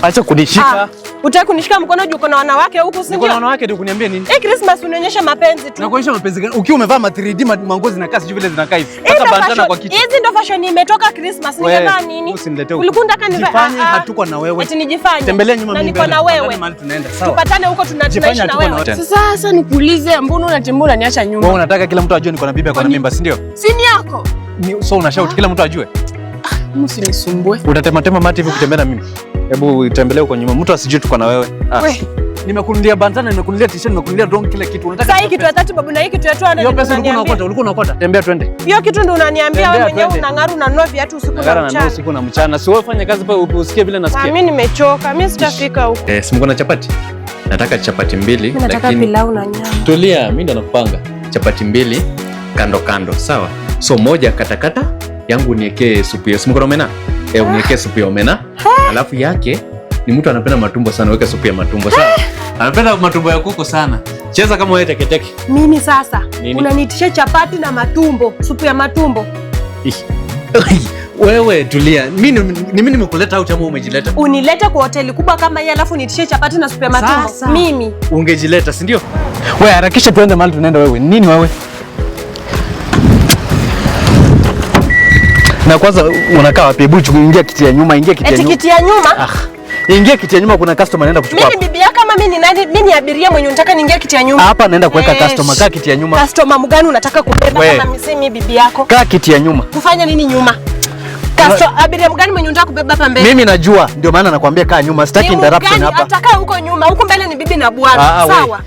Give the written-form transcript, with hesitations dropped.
Acha kunishika. Utaki kunishika mkono juu kuna wanawake huku, si ndio? Kuna wanawake ndio kuniambia nini? Christmas unionyesha mapenzi tu. Na kuonyesha mapenzi gani? Ukiwa umevaa ma 3D mango zinakaa sijui vile zinakaa hivi. Paka bandana kwa kichwa. Hizi ndio fashion imetoka Christmas. Ningevaa nini? Ulikunda kani nivae? Jifanye hatuko na wewe. Eti nijifanye. Tembelea nyuma mimi. Na niko na wewe. Tunaenda sawa. Tupatane huko tunaishi na wewe. Sasa nikuulize, mbona unatembea unaniacha nyuma? Wewe unataka kila mtu ajue niko na bibi yako na mimba, si ndio? Si ni yako. So unashout kila mtu ajue? Msinisumbue. Utatema mate hivi kutembea na mimi. Hebu tembelee huko nyuma. Mtu asijue tuko na wewe. Nimekunulia bandana, nimekunulia t-shirt, nimekunulia dong kila kitu. Unataka sasa hii kitu ya 3 babu na hii kitu ya 200. Hiyo pesa ulikuwa unaokota. Tembea twende. Hiyo kitu ndio unaniambia wewe mwenyewe unang'aru na novi hata usiku na mchana. Usiku na mchana. Si wewe fanya kazi pa usikie vile nasikia. Mimi nimechoka. Mimi sitafika huko. Si mko na chapati? Nataka chapati 2 lakini nataka pilau na nyama. Tulia, mimi ndo nakupanga. Chapati 2 kando kando, sawa? So moja katakata yangu niekee supu ya mko na omena. Uniwekee supu ya omena. Alafu yake ni mtu anapenda matumbo sana, weka supu ya matumbo, sawa? Anapenda matumbo ya kuku sana. Cheza kama wewe teketeke. Mimi sasa unaniitisha chapati na matumbo, supu ya matumbo. Wewe tulia. Mimi nimekuleta au chama umejileta? Unilete kwa hoteli kubwa kama hii alafu niitishe chapati na supu ya matumbo. Sasa mimi ungejileta, si ndio? Wewe harakisha tuende mahali tunaenda wewe. Nini wewe? Na kwanza unakaa wapi? Hebu ingia kiti ya nyuma, ingia kiti ya nyuma. Kiti ya nyuma? Ingia kiti ya nyuma, kuna customer anaenda kuchukua. Mimi bibi yako kama mimi ni nani? Mimi ni abiria mwenye unataka niingie kiti ya nyuma. Hapa naenda kuweka customer, kaa kiti ya nyuma. Customer mgani unataka kubeba kama mimi bibi yako? Kaa kiti ya nyuma. Kufanya nini nyuma? Abiria mgani mwenye unataka kubeba hapa mbele? Mimi najua, ndio maana nakwambia kaa nyuma. Sitaki interruption hapa. Atakaa huko nyuma, huko mbele ni bibi na bwana. Sawa?